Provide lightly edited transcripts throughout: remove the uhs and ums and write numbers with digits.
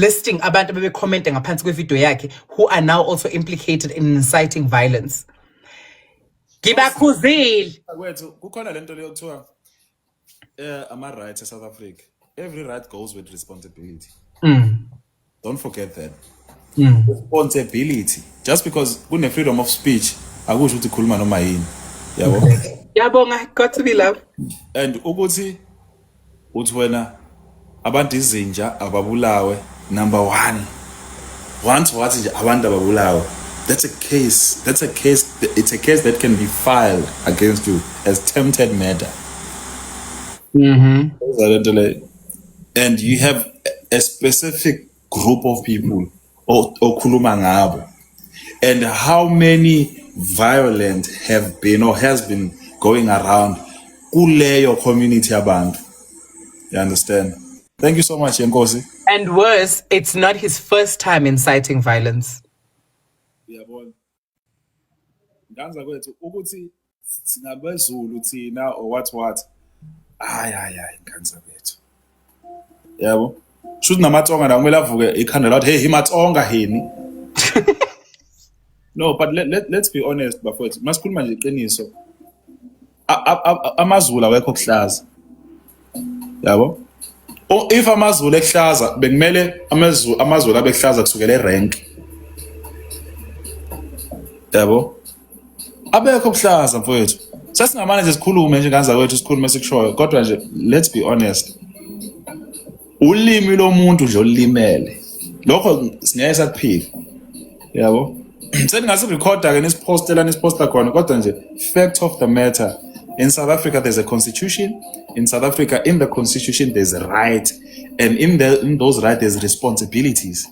listing abantu bebe-commenting ngaphansi kwe-video yakhe who are now also implicated in inciting violence. Ngibakhuzile. Kwethu kukhona lento leyo kuthiwa ama-rights eSouth Africa. Every right goes with responsibility. Don't forget that. Responsibility. Just because kune freedom of speech, akusho ukuthi khuluma noma yini. Yabo. Yabonga, got to be love. And ukuthi wena abantu izinja ababulawe number 1. Once wathi nje abantu ababulawe. It's a case that can be filed against you as attempted murder. And you have a specific group of people okhuluma ngabo, and how many violent have been or has been going around kuleyo community abantu. You understand? Thank you so much, Yenkosi. And worse, it's not his first time inciting violence. Yabona. Nganza kwethu ukuthi singabezulu thina or what. Ay nganza kwethu. Yabo. Should namatsonga na kumele avuke ikhanda lathi hey imatsonga hini. No, but let's be honest bafowethu. Masikhuluma nje iqiniso. AmaZulu awekho kuhlaza. Yabo? If amaZulu ekuhlaza bekumele amaZulu abekuhlaza kusukela erank. Yabo? Abekho kuhlaza mfowethu. Sasingamane nje sikhulume nje kanza kwethu sikhulume sikushoyo kodwa nje let's be honest. Ulimi lomuntu nje olimele. Lokho singeke sakuphika. Yabo? Sengingasi recorda ke nisiposta khona kodwa nje fact of the matter, in South Africa there's a constitution. In South Africa, in the constitution there's a right, and in those rights there's responsibilities.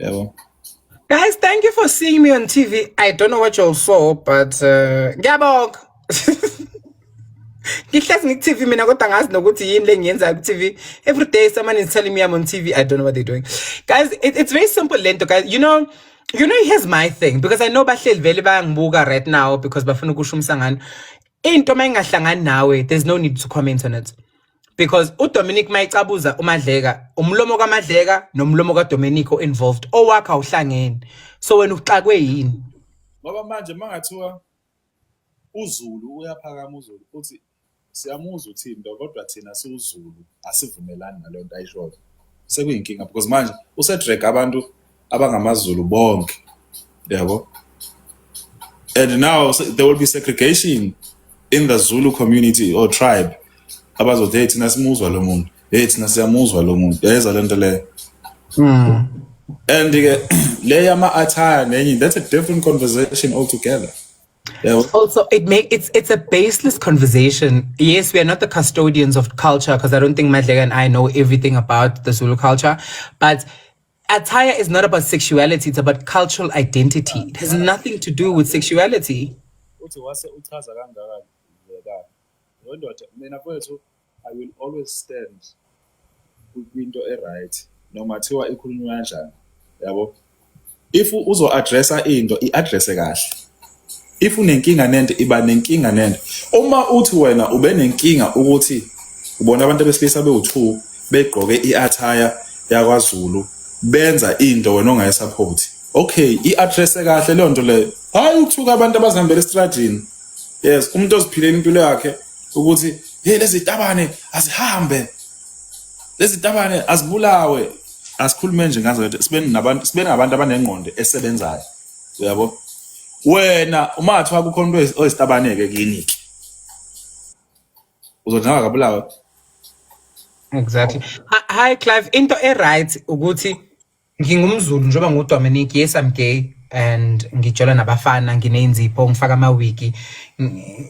Yabo? Guys, thank you for seeing me on TV. I don't know what you all saw, but ngiyabonga. Ngihlezi ngi-TV mina kodwa ngazi nokuthi yini le ngiyenza ku-TV. Every day someone is telling me I'm on TV. I don't know what they're doing. Guys, it's very simple lento, guys. You know, here's my thing, because I know bahleli vele bayangibuka right now because bafuna ukusho umsangano. Into mayingahlangani nawe, there's no need to comment on it. Because uDominic mayicabuza uMadleka, umlomo kaMadleka nomlomo kaDominic involved. Owakha uhlangene. So wena uxakwe yini? Ngoba manje mangathiwa uZulu uyaphakama uZulu uthi siyamuzwa uThando kodwa thina siwuZulu asivumelani nalo nto ayishoyo. Sekuyinkinga because manje usedrag abantu abangamaZulu bonke. Yabo? And now there will be segregation in the Zulu community or tribe. Abazothi hey thina simuzwa lo muntu. Hey thina siyamuzwa lo muntu. Yeza lento le. And le yama attire nenye, that's a different conversation altogether. Yeah. Also, it's a baseless conversation. Yes, we are not the custodians of culture because I don't think Madleka and I know everything about the Zulu culture. But attire is not about sexuality; it's about cultural identity. It has nothing to do with sexuality. I will always stand into a right, no matter what ikhulunywa kanjani. Yabo? If uzo addressa into, i-addresse kahle. If unenkinga nento, iba nenkinga nento. Uma uthi wena ube nenkinga ukuthi ubona abantu besilisa be-2 begqoke i-attire yakwaZulu benza into wena ongayisupport. Okay, i-addresse kahle leyo nto leyo. Hayi ukuthuka abantu abazihambela estradini. Yes, umuntu oziphileni impilo yakhe ukuthi hey lezi tabane azihambe. Lezi tabane azibulawe. Asikhulume nje ngazo sibe nabantu abanengqondo esebenzayo. Uyabo? Wena uma athiwa kukhona umuntu oyisitabaneke kliniki. Uzodlanga kabulawe. Exactly. Hi Clive, into right ukuthi ngingumZulu njengoba nguDominic, yes I'm gay and ngijola nabafana nginenzipho ngifaka amawiki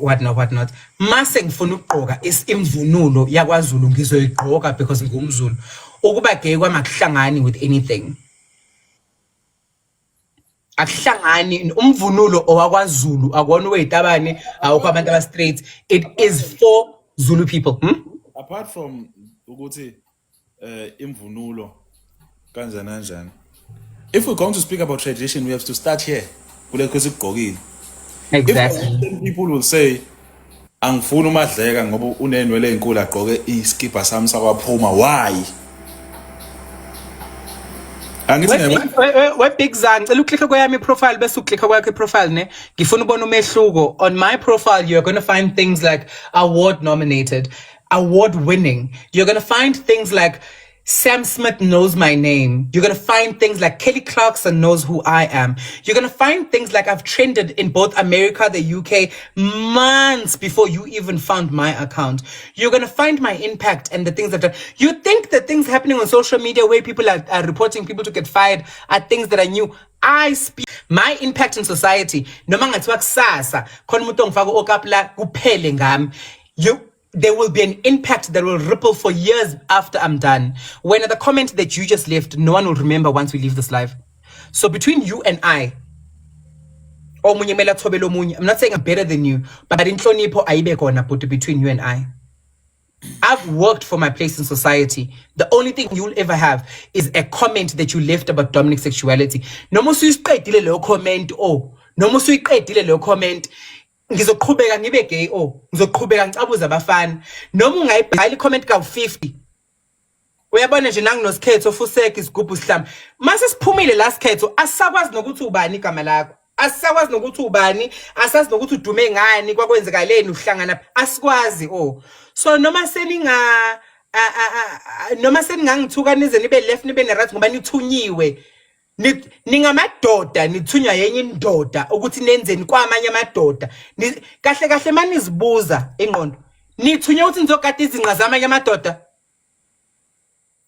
what not. Mase ngifuna ukugqoka imvunulo yakwaZulu ngizoyigqoka because ngumZulu. Ukuba gay kwamakuhlangani with anything. Akuhlangani umvunulo owakwaZulu akona weyitabane awukho abantu aba straight. It is for Zulu people. Apart from ukuthi imvunulo kanjani. If we're going to speak about tradition, we have to start here. Exactly. If people will say angifuni uMadleka ngoba unenwele enkulu agqoke iskipa sami sakwaphuma, why? Angithi ngeke Big Zang, ngicela uklikhe kweyami profile bese uklikhe kwakhe profile ne. Ngifuna ubona umehluko. On my profile you're going to find things like award nominated, award winning. You're going to find things like Sam Smith knows my name. You're going to find things like Kelly Clarkson knows who I am. You're going to find things like I've trended in both America, the UK, months before you even found my account. You're going to find my impact and the things that you think the things happening on social media where people are reporting people to get fired are things that I knew. I speak my impact in society. Noma ngathiwa kusasa khona umuntu ongifaka okapla kuphele ngami. There will be an impact that will ripple for years after I'm done. When at the comment that you just left, no one will remember once we leave this live. So between you and I, I'm not saying I'm better than you, but between you and I, I've worked for my place in society. The only thing you'll ever have is a comment that you left about Dominic's sexuality. No more comment. Oh, no more comment. Ngizoqhubeka ngibe gay ngizoqhubeka ngicabuza abafana noma ungayibhala comment ka50 uyabona nje nanginosikhetho ofuseka isigubhu sihlamba mase siphumile la sikhetho asisakwazi nokuthi ubani igama lakho asisakwazi nokuthi ubani asazi nokuthi udume ngani kwakwenzekaleni uhlangana asikwazi so noma seningangithuka nize nibe left nibe neright ngoba nithunyiwe ningamadoda nithunywa yenye indoda ukuthi nenzeni kwamanye amadoda kahle kahle manizibuza ingqondo nithunywa ukuthi nizokade izinqa zamanye amadoda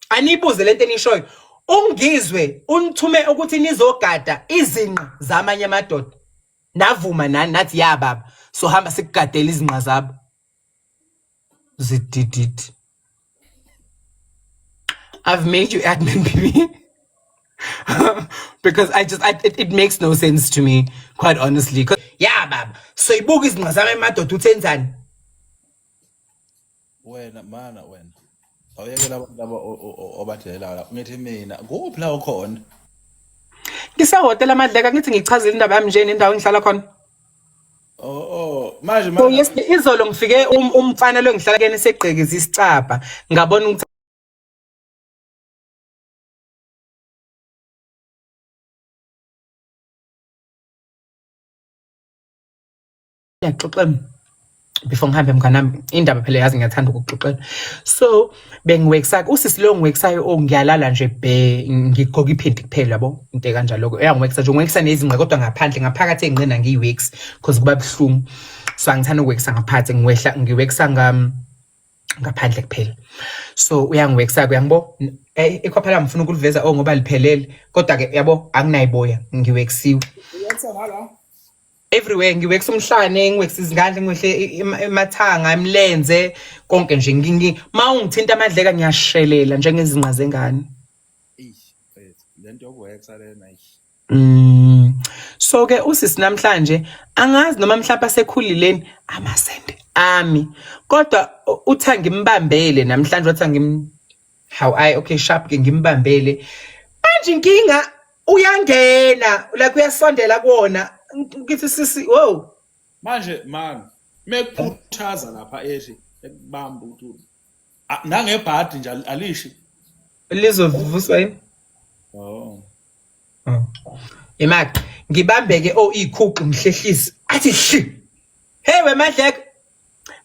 anibuze lento enishoyo ungizwe unithume ukuthi nizogada izinqa zamanye amadoda navuma nani nathi ya baba so hamba sikugadela izinqa zabo zididid. I've made you admin baby. Because it makes no sense to me, quite honestly. Yeah, bab. So you book is ngazama madoda uthenzani? Wena mana wena. Awuyekela abantu laba obadelela la. Ngithi mina kuphi la ukhona? Ngisahotela amadleka ngithi ngichazile indaba yami nje nendawo engihlala khona. Manje so yes izolo ngifike umfana lo ngihlala kene segqekeza isicapha ngabona ukuthi yaxoxela before ngihambe mnganami indaba phela yazi ngiyathanda ukuxoxela so bengiweksa usisi lo ngiweksayo ngiyalala nje ngigqoka iphedi kuphela yabo into kanjalo lokho uyangiweksa nje ngiweksa nezinqa kodwa ngaphandle ngaphakathi engqina ngiyiweks because kuba buhlungu so angithanda ukuweksa ngaphansi ngiweksa ngaphandle kuphela so uyangiweksa kuyangibo ekhwaphela ngifuna ukuliveza ngoba liphelele kodwa ke yabo anginayiboya ngiweksiwe uyenza ngala everywhere ngiweksa umhlane ngiweksa izingane ngiwehle emathanga emlenze konke nje mawungithinta amadleka ngiyashelela njengezinqa zengane lento yokuweksa lena so ke usisi namhlanje angazi noma mhlawumbe asekhulileni amasende ami kodwa uthi ngimbambele namhlanje wathi okay sharp ke ngimbambele manje inkinga uyangena la kuyasondela kuona ngithi sisi wow manje man mekukhuthaza lapha ethi ekubamba ukuthi nangebhadi nje alishi lizovuswa yini imaki ngibambeke ikhuqi mhlehlisi athi hey wemadleka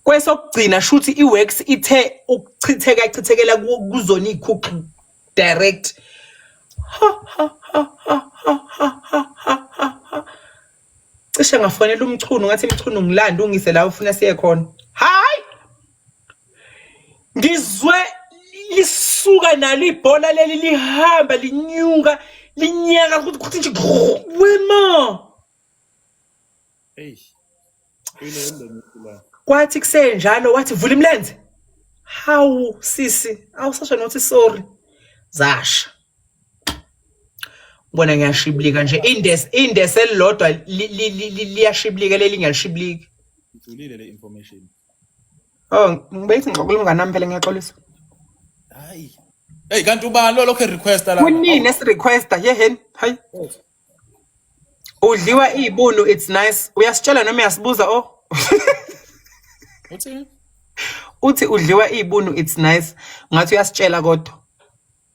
kwesokugcina shuthi iworks ithe ukuchithekela kuzona ikhuqi direct cishe ngafonela umchunu ngathi imchunu ngilanda ungise la ufuna siye khona hayi ngizwe lisuka nalo ibhola leli lihamba linyuka linyaka ukuthi nje wema kwathi kusenjalo wathi vula imlenze hawu sisi awusasho nothi sorry zasha bona ngiyashiblika nje indese elilodwa liyashiblika leli ngiyashiblika ngithulile le information ngibethi ngixoxela umngane phela ngiyaxolisa hayi hey kanti ubani lokho request la kunini esirequesta yeheni hayi udliwa ibunu it's nice uyasitshela noma uyasibuza uthi udliwa ibunu it's nice ngathi uyasitshela kodwa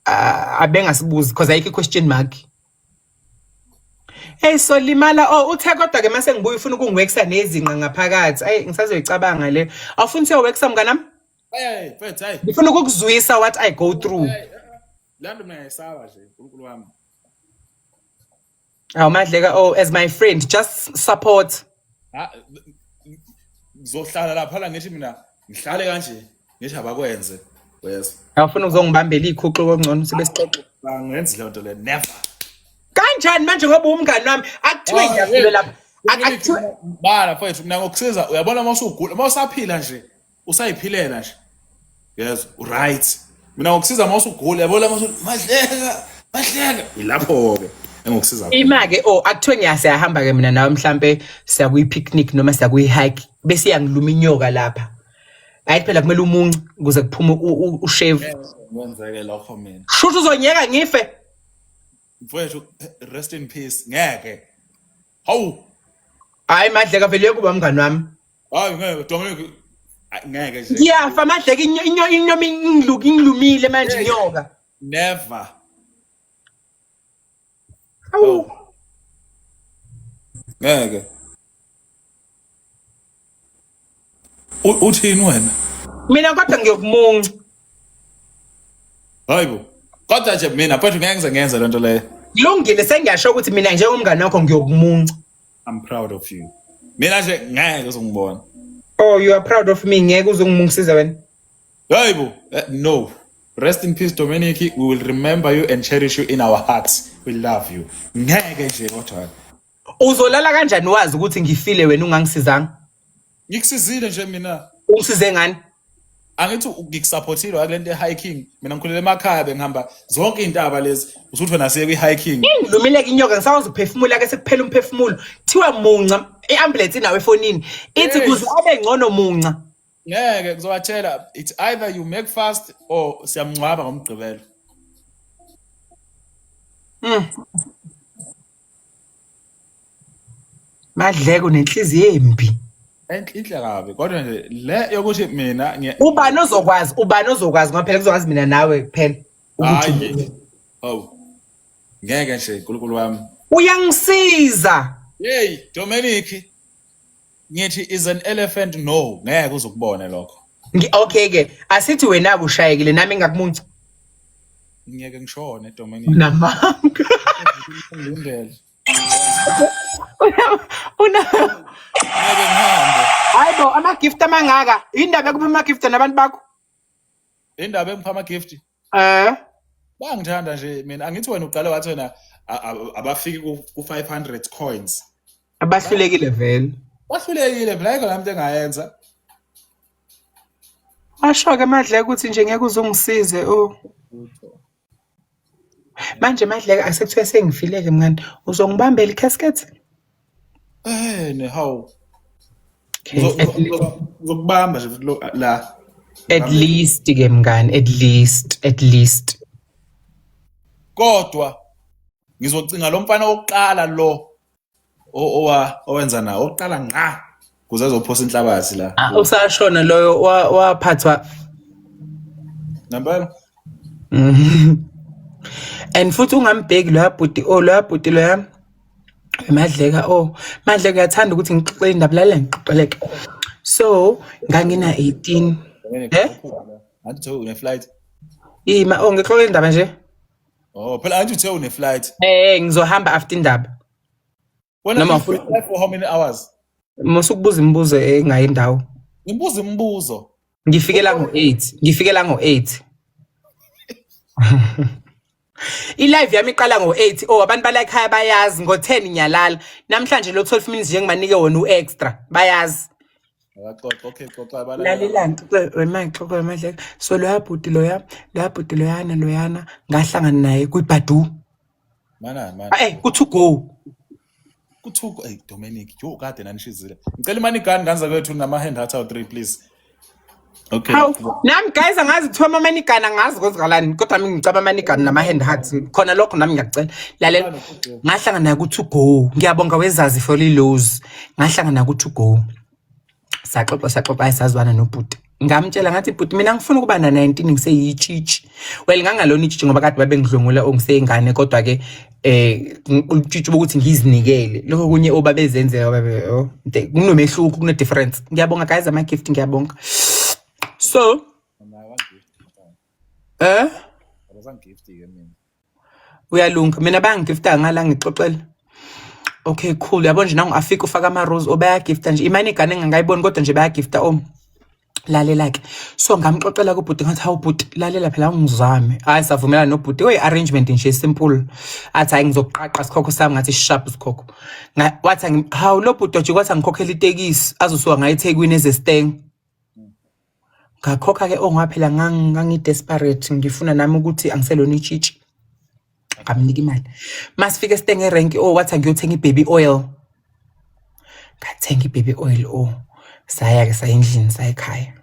abengasibuzi because ayikho question mark. Hey so limala uthe kodwa ke mase ngibuye ufuna ukungiwekisa nezinqa ngaphakathi. Ayi ngisazoyicabanga le. Awufuni ukuyowekisa mnganami? Hey mfethu hayi. Ngifuna ukukuzwisa what I go through. Lando mina ngisawa nje uNkulunkulu wami. Madleka as my friend just support. Ngizohlala lapha la ngithi mina ngihlale kanje ngithi abakwenze. Yes. Awufuna ukuzongibambela ikhuxu kongcono sibe sixoxa. Bangenzi le nto le never. Kanjani manje ngoba umngani wami akuthiwe ngiyafile lapha. Akuthiwe bala mfethu mina ngokusiza uyabona mawusugula mawusaphila nje usayiphilela nje. Yes, right. Mina ngokusiza mawusugula yabona mahleka ilapho ke engokusiza. Ima ke akuthiwe ngiyasihamba ke mina nawe mhlambe siya kuyi picnic noma siya kuyi hike bese iyangiluma inyoka lapha. Hayi phela kumele umunci ukuze kuphume ushave. Wenzeke lokho mina. Shuthu uzonyeka ngife. Mfowethu rest in peace ngeke. Hawu. Hayi Madleka vele kuba umngani wami. Hayi ngeke Dominic ngeke nje. Ngiyafa Madleka inyomi ingilumile manje inyoka. Never. Hawu. Ngeke. Uthini wena? Mina kodwa ngiyokumunca. Hayibo. Kodwa nje mina mfethu ngeke ngenze lento leyo. Kulungile sengiyasho ukuthi mina njengomngani wakho ngiyokumunca. I'm proud of you. Mina nje ngeke uzongibona. You are proud of me ngeke uzongimungisiza wena. Hayibo. No. Rest in peace Dominic. We will remember you and cherish you in our hearts. We love you. Ngeke nje kodwa. Uzolala kanjani wazi ukuthi ngifile wena ungangisizanga? Ngikusizile nje mina. Ungisize ngani? Angithi ngikusupport akulento hiking mina ngikhulele emakhaya bengihamba zonke intaba lezi usuthi wena siye kwi hiking ngilumile inyoka ngisakwazi ukuphefumula ke sekuphela umphefumulo thiwa munca iambulance inawe efonini ithi kuze abe ngcono munca ngeke ngizobatshela it's either you make fast or siyamngcwaba ngomgqibelo Madleko nenhliziyo embi enhle kabi kodwa nje le yokuthi mina ubani ozokwazi ngoba phela kuzokwazi mina nawe kuphela ukuthi ngeke nje uNkulunkulu wami uyangisiza hey Dominic ngithi is an elephant no ngeke uzukubona lokho okay ke asithi wena ushayekile nami ngakumuntu ngeke ngishone Dominic namanga ngilindele una ngeke ngihambe hayibo ama gift amangaka indaba ekupha ama gift nabantu bakho indaba engipha ama gift bangithanda nje mina angithi wena uqale wathi wena abafiki ku 500 coins abahlulekile vele bahlulekile phela ayikho lamuntu engayenza asho ke Madleka ukuthi nje ngeke uzongisize manje Madleka asekuthiwe sengifileke mngani uzongibambela i-casket ne how uzokubamba nje la at least ke mngani at least kodwa ngizocinga lo mfana wokuqala lo owenza nawo oqala ngqa kuze azophosa inhlabathi la usashona loyo waphathwa ngempela and futhi ungambheki lo yabhuti lo yami Madleka Madleka uyathanda ukuthi ngixoxe indaba lalela ngixoxeleke so ngangina 18 angithi une flight ngixoxe indaba nje phela angithi uthe une flight ngizohamba after indaba noma for how many hours musukubuza imibuzo engayi indawo imbuzo imibuzo ngifikela ngo8 I-live yami iqala ngo8 abantu balayikhaya bayazi ngo10 ngiyalala namhlanje lo 12 minutes nje ngimanike wona uextra bayazi okay xoxa lalelani xoxa Madleka so lo yabhuti loyana ngahlangana naye kwibhadu mana ku-to go kuthuko Dominic yo kade nanishizile ngicela imani igani nganza kwethu nama hand heart out 3 please okay nami guys angazi kuthiwa amamanigana angazi kwenzakalani kodwa mina ngicaba amanigana nama hand hearts khona lokho nami ngiyacela lalela ngahlangana naye ku-to go ngiyabonga wezazi for lilows ngahlangana naye ku-to go saxoxa ayisazwana nobhuti ngamtshela ngathi bhuti mina ngifuna ukuba na 19 ngiseyitshitshi. Well ngangalona itshitshi ngoba kade babe ngidlungula ongiseyingane kodwa ke utshitshi ukuthi ngizinikele. Lokho kunye obabezenzeka babe kunomehluko kune difference. Ngiyabonga guys ama gift ngiyabonga. So abazangigift ke mina. Uyalunga mina bangigifta ngala ngixoxela. Okay cool yabo nje nangu afika ufaka ama rose obayagifta nje imani igane ngangayiboni kodwa nje bayagifta lalela ke so ngamxoxela kubhuti ngathi hawu bhuti lalela phela ungizame hayi savumelana nobhuti arrangement nje simple athi hayi ngizoqaqa sikhokho sami ngathi sharp sikhokho wathi hawu lo bhuti nje kwathi angikhokhela itekisi azosuka ngayiThekwini ezesteng ngakhokha ke ongaphela ngangi desperate ngifuna nami ukuthi angiselona itshitshi ngamnika imali masifike esteng erank wathi ngiyothenga ibaby oil ngathenga ibaby oil saya ke sayendlini sayikhaya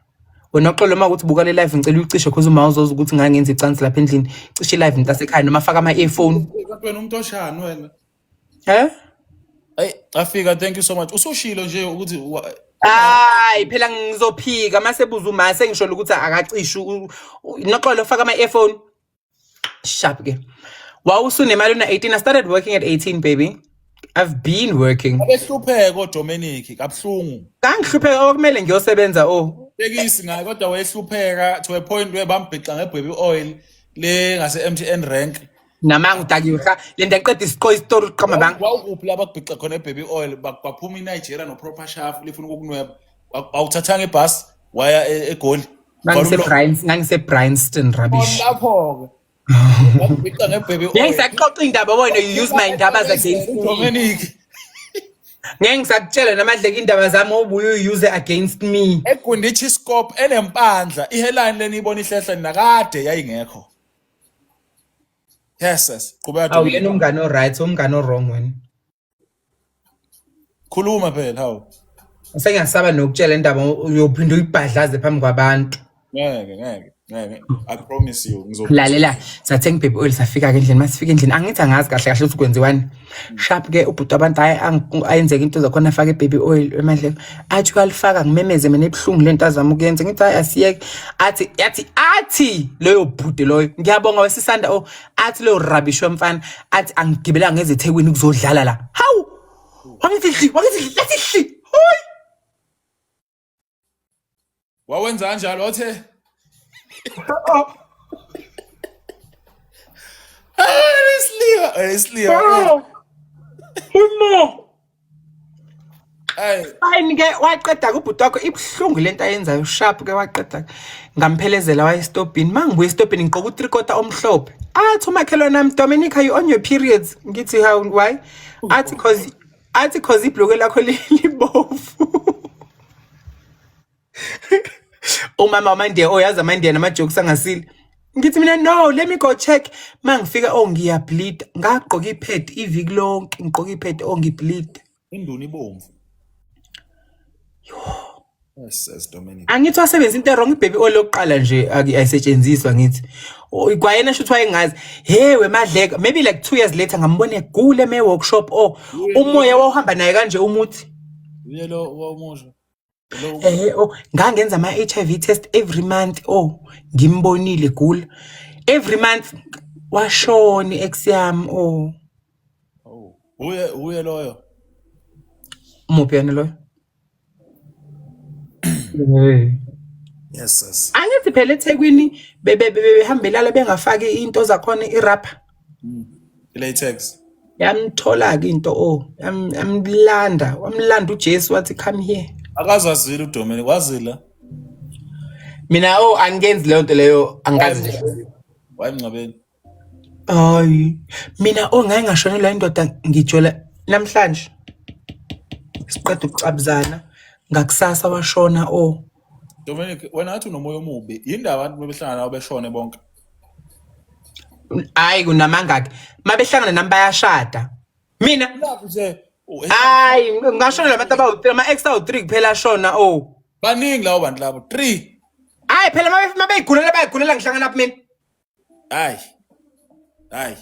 wena uxolo uma ukuthi buka le live ngicela uyicishe because uma uzoza ukuthi ngangenza icansi lapha endlini cishe live ntasekhaya noma faka ama earphone wena umuntu oshani wena hey afika thank you so much usushilo nje ukuthi hayi phela ngizophika mase buza uma sengisho ukuthi akacishe noxolo faka ama earphone sharp ke wawusunemali na 18 I started working at 18 baby I've been working. Abehlupheka Dominic kabhlungu. Ngangihlupheka okumele ngiyosebenza Tekisi ngayi kodwa wehlupheka to a point where bambhica ngebaby oil le ngase MTN rank. Nama ngidakiwe le ndaqeda isiqo story qhama bang. Wawuphi la bakubhica khona ebaby oil baphuma iNigeria no proper shaft lifuna ukunweba. Awuthathanga ibus waya eGoli. Ngangise Bryanston rubbish. Lapho ke. Bakubhica ngebaby oil. Ngisaxoxa indaba wena you use my indaba against me. Dominic. Ngeke ngisakutshela namadleke indaba zami obuye use against me. Egundichi scope enempandla iheadline leni ibona ihlehla nakade yayingekho. Yes qhubeka Dominic. Awuyena umngane o right umngane o wrong wena. Khuluma phela hawu. Sengiyasaba nokutshela indaba uyophinda uyibhadlaze phambi kwabantu. Ngeke. I promise you ngizolalela sathenga baby oil safika ke endlini masifika endlini angithi angazi kahle kahle ukuthi kwenziwani sharp ke ubhuti abantu ayenzeka into zakhona afake baby oil emadleko athi uyalifaka ngimemeze mina ebhlungu lento azama ukuyenza ngithi hayi asiyeke athi loyo bhuti loyo ngiyabonga wesisanda athi lo rubbish wemfana athi angigibela ngeze eThekwini kuzodlala la hawu wakithi lathi hoy wawenza kanjalo othe Honestly. Umo. Hayi ke waqeda kubhuti wakho ibhlungu lento ayenzayo sharp ke waqeda ngamphelezela wayestopini mangibuye estopini ngiqoka u3/4 omhlophe athi umakhelwane nami Dominic are you on your periods ngithi how why athi cause ibhloko lakho libovu umama wamandiya yazi amandiya nama-jokes angasile ngithi mina no let me go check mangifika ngiyableed ngagqoka ipad iviki lonke ngigqoka ipad ngibleed induni ibomvu yes Dominic angithi wasebenza into wrong ibaby oil lokuqala nje ayisetshenziswa ngithi kwayena shothi wayengazi hewe madleka maybe like 2 years later ngambone egule workshop umoya wawuhamba naye kanje umuthi yelo wamusha ngangenza ama HIV test every month ngimbonile gula every month washona ex yami uye loyo muphi yana loyo yes angithi phela eThekwini behambelala bengafaki into zakhona irapper latex yamthola ke into wamlanda uJesu wathi come here akazazile uDominic wazila mina angenzi leyo nto leyo angazi nje wayemncabeni hayi mina ngaye ngashonelwa indoda ngijola namhlanje siqeda ukucabuzana ngakusasa washona Dominic wena athi unomoya omubi yindaba abantu bebehlangana nabo beshone bonke hayi kunamangaki mabehlangana nami bayashada mina hayi ngashonela abantu abawu3 ama ex awu3 kuphela ashona baningi lawo bantu labo 3 hayi phela bayigulela ngihlangana lapha mina hayi